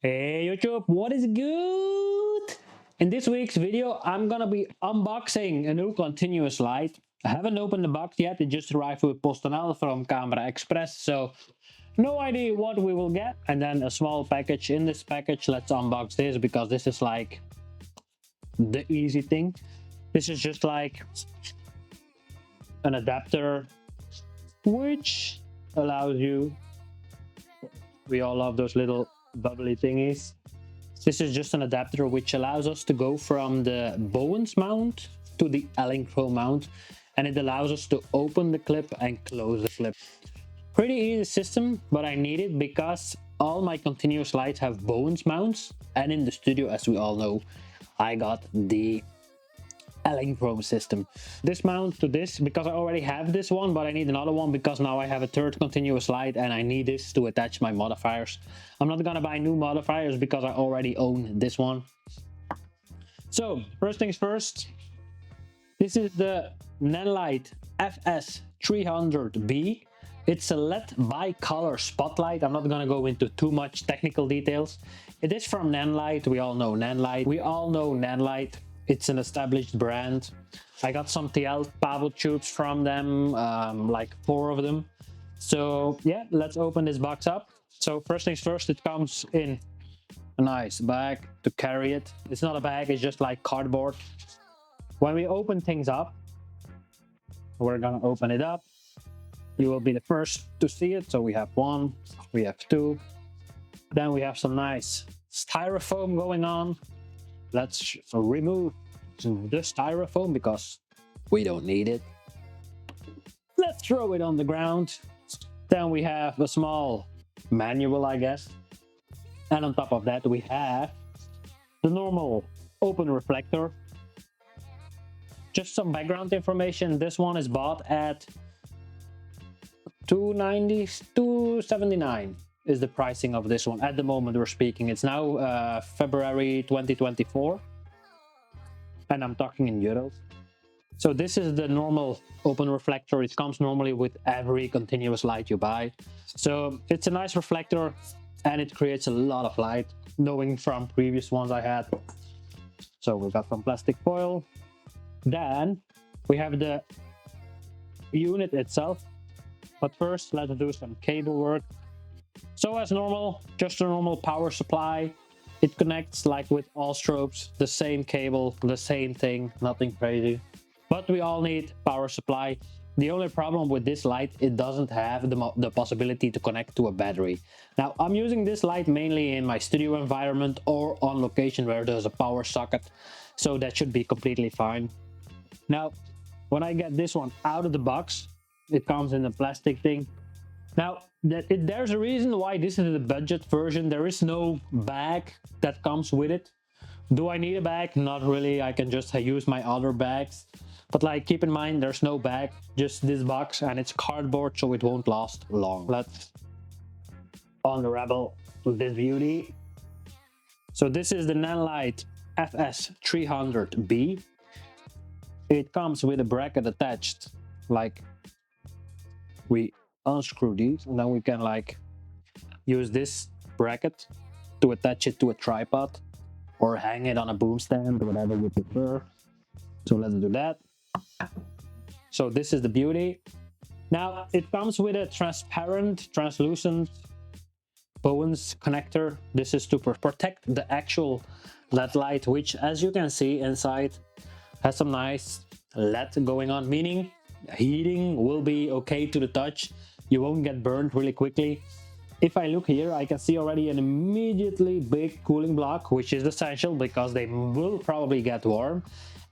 Hey YouTube, what is good? In this week's video, I'm gonna be unboxing a new continuous light. I haven't opened the box yet, it just arrived with PostNL from Camera Express, so no idea what we will get. And then a small package. In this package, let's unbox this because this is like the easy thing. This is just like an adapter which allows you, we all love those little bubbly thingies. This is just an adapter which allows us to go from the Bowens mount to the Allen-Crow mount, and it allows us to open the clip and close the clip. Pretty easy system, but I need it because all my continuous lights have Bowens mounts, and in the studio, as we all know, I got the Allen-Crow system. This mount to this because I already have this one, but I need another one because now I have a third continuous light and I need this to attach my modifiers. I'm not gonna buy new modifiers because I already own this one. So first things first, this is the Nanlite FS-300B. It's a LED bicolor spotlight. I'm not gonna go into too much technical details. It is from Nanlite. We all know Nanlite. It's an established brand. I got some TL Pavel tubes from them, like 4 of them. So yeah, let's open this box up. So first things first, it comes in a nice bag to carry it. It's not a bag, it's just like cardboard. When we open things up, we're gonna open it up. You will be the first to see it. So we have 1, we have 2. Then we have some nice styrofoam going on. Let's remove the styrofoam because we don't need it. Let's throw it on the ground. Then we have a small manual, I guess. And on top of that, we have the normal open reflector. Just some background information. This one is bought at $290, $279 is the pricing of this one at the moment we're speaking. It's now February 2024, and I'm talking in euros. So this is the normal open reflector. It comes normally with every continuous light you buy. So it's a nice reflector and it creates a lot of light, knowing from previous ones I had. So we got some plastic foil. Then we have the unit itself, but first let's do some cable work. So as normal, just a normal power supply. It connects like with all strobes, the same cable, the same thing, nothing crazy. But we all need power supply. The only problem with this light, it doesn't have the possibility to connect to a battery. Now, I'm using this light mainly in my studio environment or on location where there's a power socket. So that should be completely fine. Now, when I get this one out of the box, it comes in a plastic thing. Now, there's a reason why this is the budget version. There is no bag that comes with it. Do I need a bag? Not really. I can just use my other bags. But like, keep in mind, there's no bag, just this box, and it's cardboard, so it won't last long. Let's unravel this beauty. So this is the Nanlite FS-300B. It comes with a bracket attached, like we unscrew these and then we can like use this bracket to attach it to a tripod or hang it on a boom stand or whatever you prefer. So let's do that. So this is the beauty. Now it comes with a translucent Bowens connector. This is to protect the actual LED light, which as you can see inside has some nice LED going on, meaning heating will be okay to the touch. You won't get burned really quickly. If I look here, I can see already an immediately big cooling block, which is essential because they will probably get warm.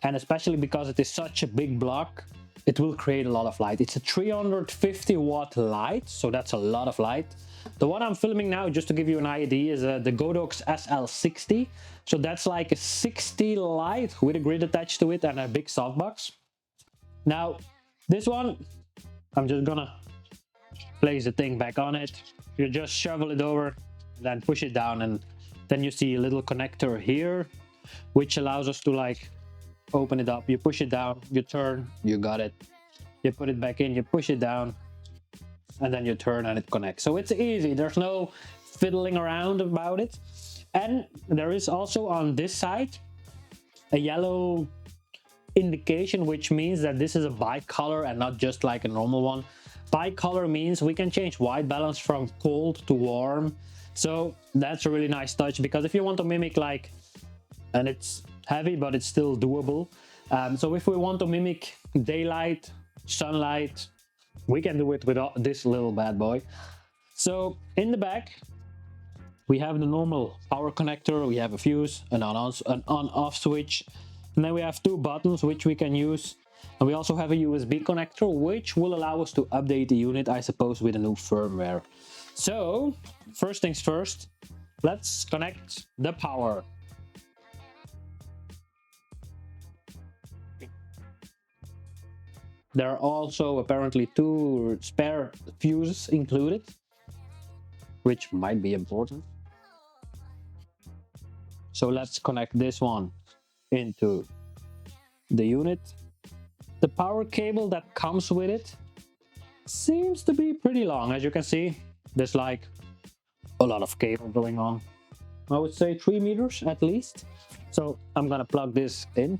And especially because it is such a big block, it will create a lot of light. It's a 350 watt light, so that's a lot of light. The one I'm filming now, just to give you an idea, is the Godox SL60. So that's like a 60 light with a grid attached to it and a big softbox. Now, this one, I'm just gonna place the thing back on it. You just shovel it over, then push it down, and then you see a little connector here, which allows us to like open it up. You push it down, you turn, you got it. You put it back in, you push it down, and then you turn and it connects. So it's easy. There's no fiddling around about it. And there is also on this side a yellow indication, which means that this is a bicolor and not just like a normal one. Bicolor means we can change white balance from cold to warm. So that's a really nice touch, because if you want to mimic like, and it's heavy but it's still doable, so if we want to mimic daylight, sunlight, we can do it with this little bad boy. So in the back we have the normal power connector, we have a fuse, an on-off switch, and then we have two buttons which we can use, and we also have a USB connector which will allow us to update the unit, I suppose, with a new firmware. So first things first, let's connect the power. There are also apparently two spare fuses included, which might be important. So let's connect this one into the unit. The power cable that comes with it seems to be pretty long. As you can see, there's like a lot of cable going on. I would say 3 meters at least. So I'm gonna plug this in.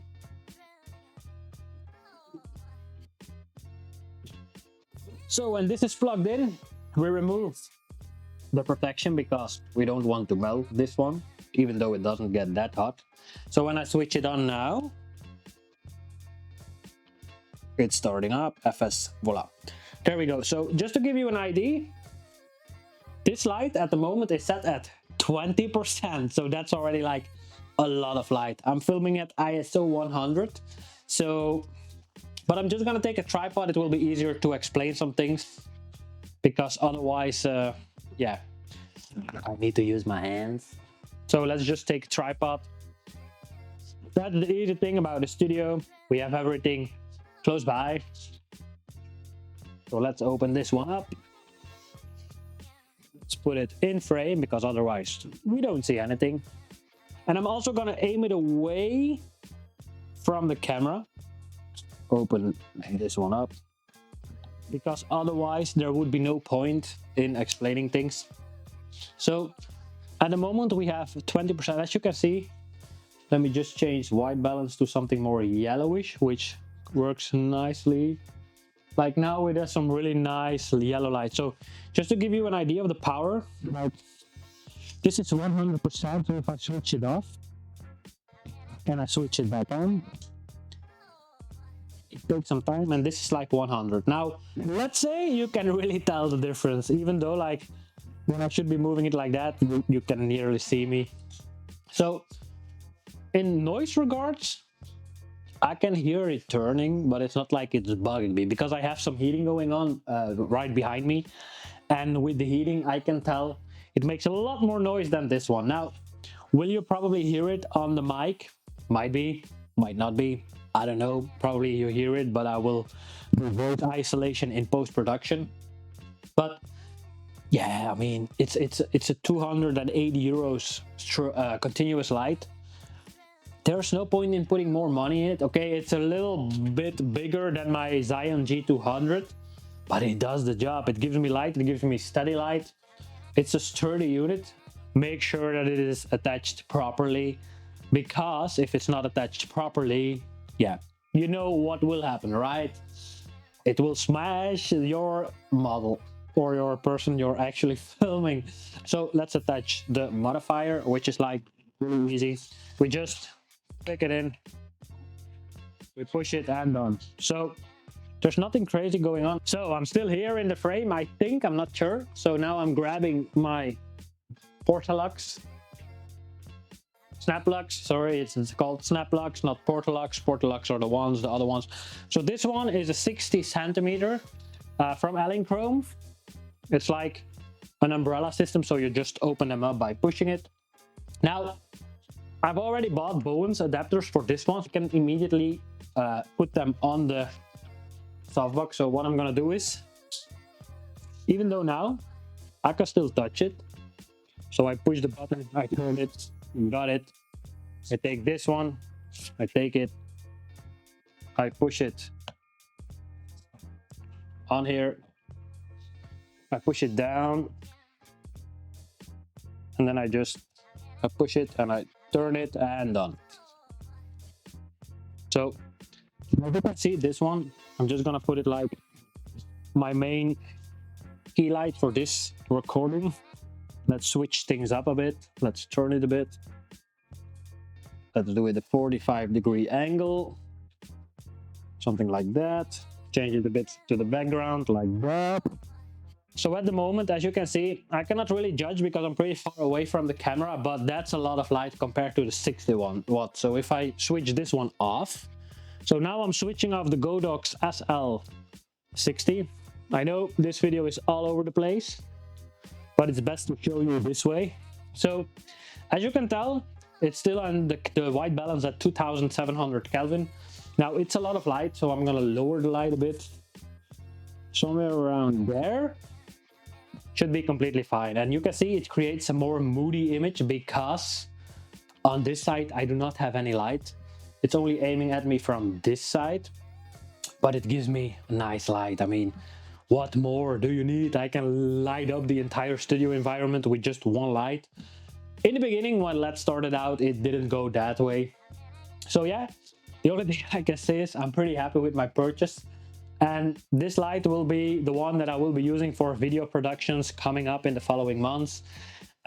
So when this is plugged in, we remove the protection because we don't want to melt this one, even though it doesn't get that hot. So when I switch it on now, it's starting up. FS, voila. There we go. So just to give you an idea, this light at the moment is set at 20%. So that's already like a lot of light. I'm filming at ISO 100. So, but I'm just gonna take a tripod. It will be easier to explain some things, because otherwise, yeah, I need to use my hands. So let's just take a tripod. That's the easy thing about the studio. We have everything close by. So let's open this one up. Let's put it in frame, because otherwise we don't see anything. And I'm also gonna aim it away from the camera. Open this one up, because otherwise there would be no point in explaining things. So at the moment we have 20%, as you can see. Let me just change white balance to something more yellowish, which works nicely. Like now it has some really nice yellow light. So just to give you an idea of the power, like this is 100%. So if I switch it off and I switch it back on, it takes some time, and this is like 100. Now let's say you can really tell the difference, even though like when I should be moving it like that, you can nearly see me. So in noise regards, I can hear it turning, but it's not like it's bugging me, because I have some heating going on right behind me, and with the heating I can tell it makes a lot more noise than this one. Now, will you probably hear it on the mic? Might be, might not be, I don't know. Probably you hear it, but I will do voice isolation in post-production. But yeah, I mean, it's a 280 euros continuous light. There's no point in putting more money in it. Okay, it's a little bit bigger than my Xeon G200, but it does the job. It gives me light, it gives me steady light. It's a sturdy unit. Make sure that it is attached properly, because if it's not attached properly, yeah, you know what will happen, right? It will smash your model or your person you're actually filming. So let's attach the modifier, which is like really easy. We just click it in, we push it, and done. So there's nothing crazy going on. So I'm still here in the frame, I think, I'm not sure. So now I'm grabbing my Portalux, Snaplux, sorry, it's called Snaplux, not Portalux. Portalux are the other ones. So this one is a 60 centimeter from Chrome. It's like an umbrella system, so you just open them up by pushing it. Now, I've already bought Bowens adapters for this one. You can immediately put them on the softbox. So what I'm gonna do is, even though now I can still touch it, so I push the button, I turn it, got it. I take this one, I take it, I push it on here, I push it down, and then I just I push it and I turn it and done. So as you can see, this one, I'm just gonna put it like my main key light for this recording. Let's switch things up a bit. Let's turn it a bit. Let's do it a 45-degree angle. Something like that. Change it a bit to the background like that. So at the moment, as you can see, I cannot really judge because I'm pretty far away from the camera, but that's a lot of light compared to the 61 watt. So if I switch this one off, so now I'm switching off the Godox SL60. I know this video is all over the place, but it's best to show you this way. So as you can tell, it's still on the white balance at 2700 Kelvin. Now it's a lot of light, so I'm gonna lower the light a bit. Somewhere around there. Should be completely fine. And you can see it creates a more moody image because on this side I do not have any light. It's only aiming at me from this side, but it gives me a nice light. I mean, what more do you need? I can light up the entire studio environment with just one light. In the beginning, when LED started out, it didn't go that way. So yeah, the only thing I can say is I'm pretty happy with my purchase. And this light will be the one that I will be using for video productions coming up in the following months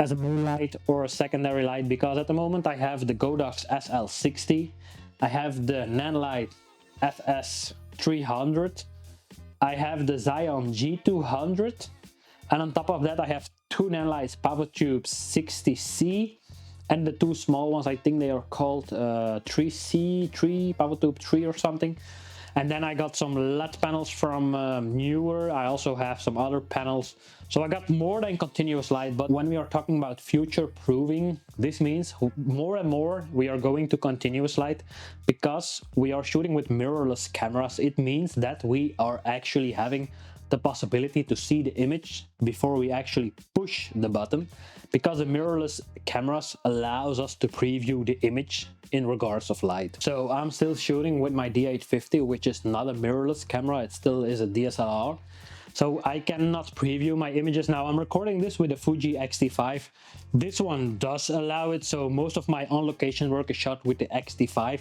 as a main light or a secondary light, because at the moment I have the Godox SL60, I have the Nanlite FS-300, I have the Xeon G200, and on top of that I have two Nanlite PowerTube 60C and the two small ones, I think they are called 3C3 PowerTube 3 or something. And then I got some LED panels from Newer. I also have some other panels. So I got more than continuous light. But when we are talking about future proving, this means more and more we are going to continuous light because we are shooting with mirrorless cameras. It means that we are actually having the possibility to see the image before we actually push the button, because the mirrorless cameras allows us to preview the image in regards of light. So I'm still shooting with my D850, which is not a mirrorless camera, it still is a DSLR. So I cannot preview my images. Now I'm recording this with a Fuji X-T5. This one does allow it, so most of my on-location work is shot with the X-T5,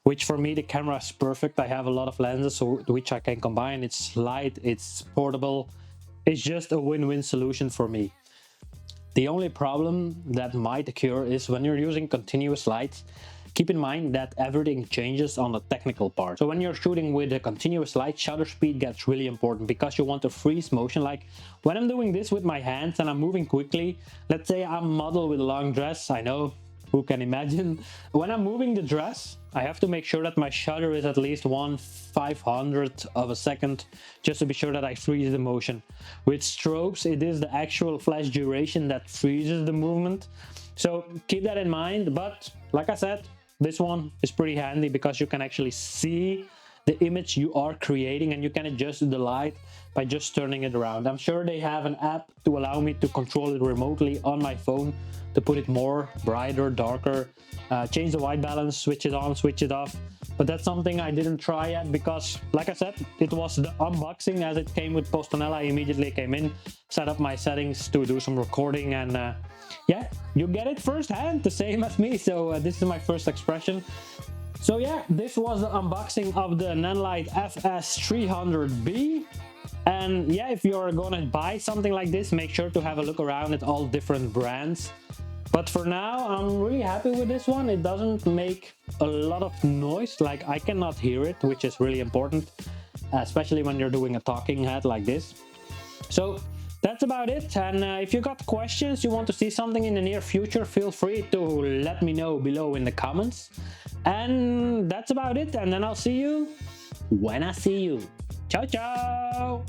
which for me the camera is perfect. I have a lot of lenses so which I can combine. It's light, it's portable, it's just a win-win solution for me. The only problem that might occur is when you're using continuous lights, keep in mind that everything changes on the technical part. So when you're shooting with a continuous light, shutter speed gets really important because you want to freeze motion. Like when I'm doing this with my hands and I'm moving quickly, let's say I'm a model with a long dress, I know, who can imagine? When I'm moving the dress, I have to make sure that my shutter is at least 1/500th of a second, just to be sure that I freeze the motion. With strobes, it is the actual flash duration that freezes the movement. So keep that in mind. But like I said, this one is pretty handy because you can actually see the image you are creating and you can adjust the light by just turning it around. I'm sure they have an app to allow me to control it remotely on my phone to put it more brighter, darker, change the white balance, switch it on, switch it off. But that's something I didn't try yet because, like I said, it was the unboxing. As it came with Postonella, I immediately came in, set up my settings to do some recording, and yeah, you get it firsthand, the same as me. So this is my first expression. So yeah, this was the unboxing of the Nanlite FS-300B. And yeah, if you're gonna buy something like this, make sure to have a look around at all different brands. But for now, I'm really happy with this one. It doesn't make a lot of noise, like I cannot hear it, which is really important, especially when you're doing a talking head like this. So that's about it. And if you got questions, you want to see something in the near future, feel free to let me know below in the comments. And that's about it. And then I'll see you when I see you. Ciao, ciao!